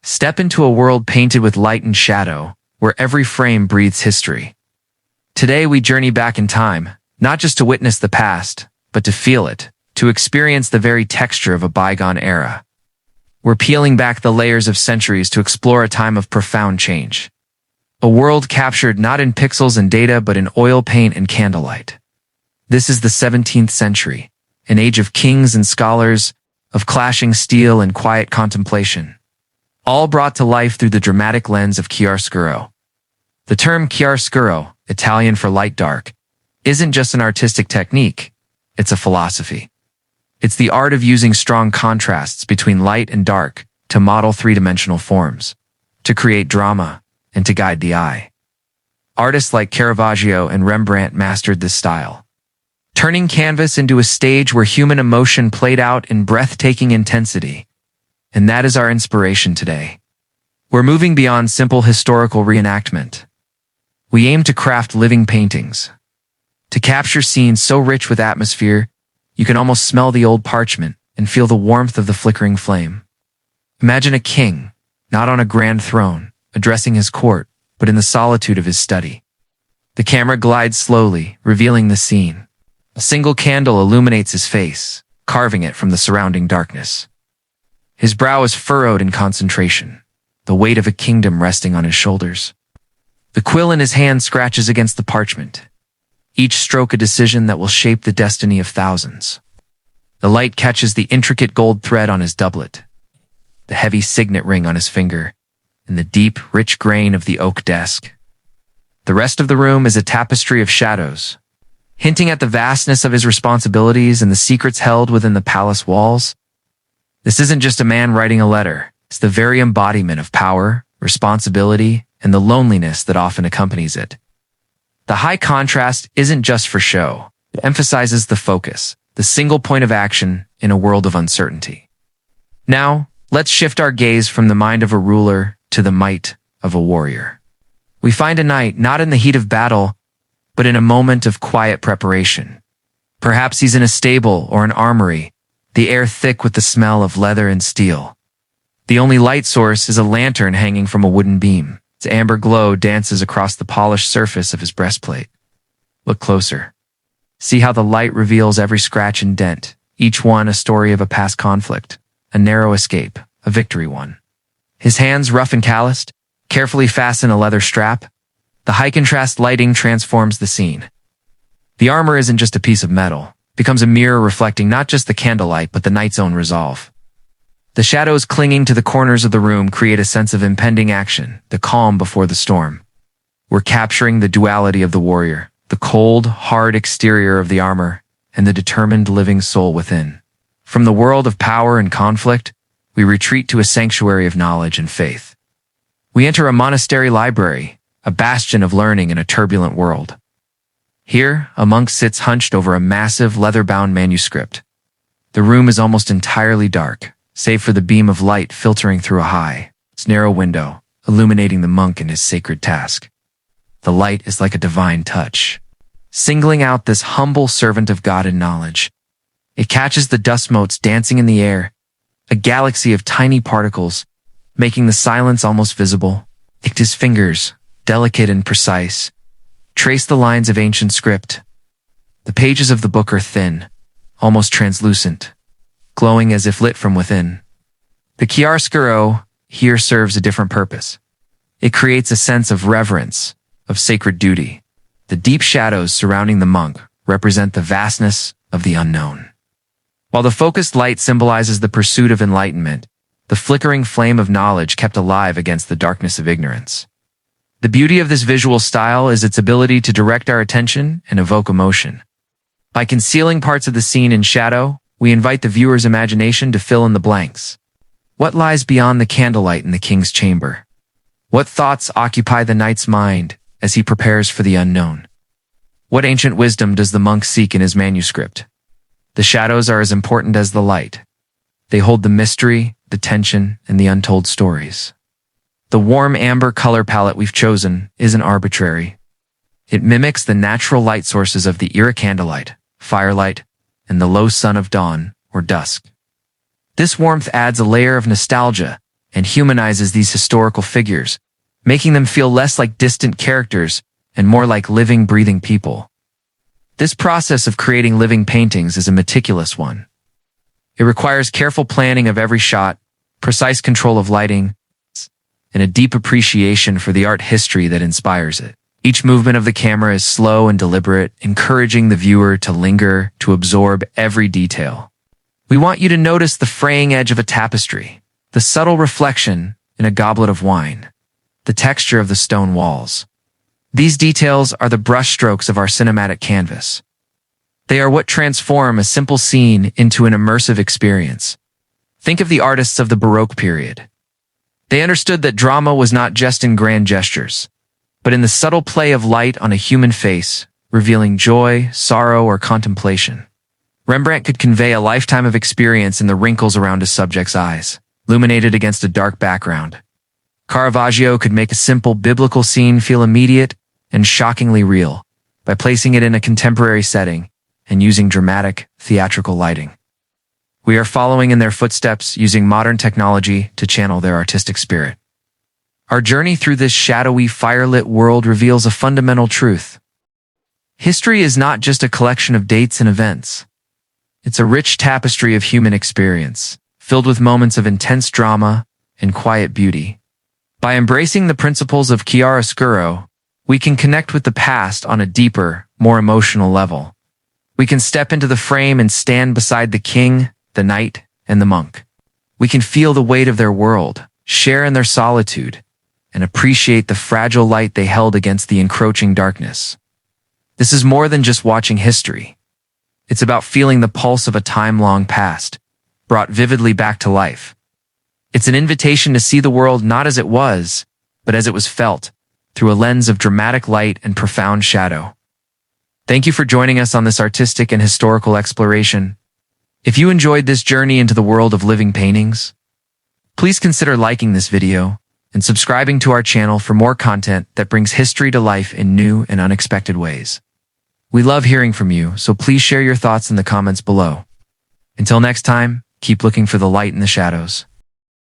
Step into a world painted with light and shadow, where every frame breathes history. Today we journey back in time, not just to witness the past, but to feel it, to experience the very texture of a bygone era. We're peeling back the layers of centuries to explore a time of profound change. A world captured not in pixels and data but in oil paint and candlelight. This is the 17th century, an age of kings and scholars, of clashing steel and quiet contemplation, all brought to life through the dramatic lens of chiaroscuro. The term chiaroscuro, Italian for light-dark, isn't just an artistic technique, it's a philosophy. It's the art of using strong contrasts between light and dark to model three-dimensional forms, to create drama, and to guide the eye. Artists like Caravaggio and Rembrandt mastered this style, turning canvas into a stage where human emotion played out in breathtaking intensity. And that is our inspiration today. We're moving beyond simple historical reenactment. We aim to craft living paintings, to capture scenes so rich with atmosphere, you can almost smell the old parchment and feel the warmth of the flickering flame. Imagine a king, not on a grand throne, addressing his court, but in the solitude of his study. The camera glides slowly, revealing the scene. A single candle illuminates his face, carving it from the surrounding darkness. His brow is furrowed in concentration, the weight of a kingdom resting on his shoulders. The quill in his hand scratches against the parchment, each stroke a decision that will shape the destiny of thousands. The light catches the intricate gold thread on his doublet, the heavy signet ring on his finger, and the deep, rich grain of the oak desk. The rest of the room is a tapestry of shadows, hinting at the vastness of his responsibilities and the secrets held within the palace walls. This isn't just a man writing a letter. It's the very embodiment of power, responsibility, and the loneliness that often accompanies it. The high contrast isn't just for show. It emphasizes the focus, the single point of action in a world of uncertainty. Now, let's shift our gaze from the mind of a ruler to the might of a warrior. We find a knight not in the heat of battle, but in a moment of quiet preparation. Perhaps he's in a stable or an armory, the air thick with the smell of leather and steel. The only light source is a lantern hanging from a wooden beam. Its amber glow dances across the polished surface of his breastplate. Look closer. See how the light reveals every scratch and dent, each one a story of a past conflict, a narrow escape, a victory won. His hands, rough and calloused, carefully fasten a leather strap. The high-contrast lighting transforms the scene. The armor isn't just a piece of metal. It becomes a mirror reflecting not just the candlelight but the knight's own resolve. The shadows clinging to the corners of the room create a sense of impending action, the calm before the storm. We're capturing the duality of the warrior, the cold, hard exterior of the armor, and the determined living soul within. From the world of power and conflict, we retreat to a sanctuary of knowledge and faith. We enter a monastery library, a bastion of learning in a turbulent world. Here, a monk sits hunched over a massive leather-bound manuscript. The room is almost entirely dark, save for the beam of light filtering through a high, narrow window, illuminating the monk in his sacred task. The light is like a divine touch, singling out this humble servant of God in knowledge. It catches the dust motes dancing in the air, a galaxy of tiny particles, making the silence almost visible. His fingers, delicate and precise, trace the lines of ancient script. The pages of the book are thin, almost translucent, glowing as if lit from within. The chiaroscuro here serves a different purpose. It creates a sense of reverence, of sacred duty. The deep shadows surrounding the monk represent the vastness of the unknown. While the focused light symbolizes the pursuit of enlightenment, the flickering flame of knowledge kept alive against the darkness of ignorance. The beauty of this visual style is its ability to direct our attention and evoke emotion. By concealing parts of the scene in shadow, we invite the viewer's imagination to fill in the blanks. What lies beyond the candlelight in the king's chamber? What thoughts occupy the knight's mind as he prepares for the unknown? What ancient wisdom does the monk seek in his manuscript? The shadows are as important as the light. They hold the mystery, the tension, and the untold stories. The warm amber color palette we've chosen isn't arbitrary. It mimics the natural light sources of the era candlelight, firelight, and the low sun of dawn or dusk. This warmth adds a layer of nostalgia, and humanizes these historical figures, making them feel less like distant characters and more like living, breathing people. This process of creating living paintings is a meticulous one. It requires careful planning of every shot, precise control of lighting, and a deep appreciation for the art history that inspires it. Each movement of the camera is slow and deliberate, encouraging the viewer to linger, to absorb every detail. We want you to notice the fraying edge of a tapestry, the subtle reflection in a goblet of wine, the texture of the stone walls. These details are the brushstrokes of our cinematic canvas. They are what transform a simple scene into an immersive experience. Think of the artists of the Baroque period. They understood that drama was not just in grand gestures, but in the subtle play of light on a human face, revealing joy, sorrow, or contemplation. Rembrandt could convey a lifetime of experience in the wrinkles around his subject's eyes, illuminated against a dark background. Caravaggio could make a simple biblical scene feel immediate and shockingly real by placing it in a contemporary setting and using dramatic, theatrical lighting. We are following in their footsteps, using modern technology to channel their artistic spirit. Our journey through this shadowy, firelit world reveals a fundamental truth. History is not just a collection of dates and events. It's a rich tapestry of human experience, filled with moments of intense drama and quiet beauty. By embracing the principles of chiaroscuro, we can connect with the past on a deeper, more emotional level. We can step into the frame and stand beside the king, the knight, and the monk. We can feel the weight of their world, share in their solitude, and appreciate the fragile light they held against the encroaching darkness. This is more than just watching history. It's about feeling the pulse of a time long past, brought vividly back to life. It's an invitation to see the world not as it was, but as it was felt, through a lens of dramatic light and profound shadow. Thank you for joining us on this artistic and historical exploration. If you enjoyed this journey into the world of living paintings, please consider liking this video and subscribing to our channel for more content that brings history to life in new and unexpected ways. We love hearing from you, so please share your thoughts in the comments below. Until next time, keep looking for the light in the shadows.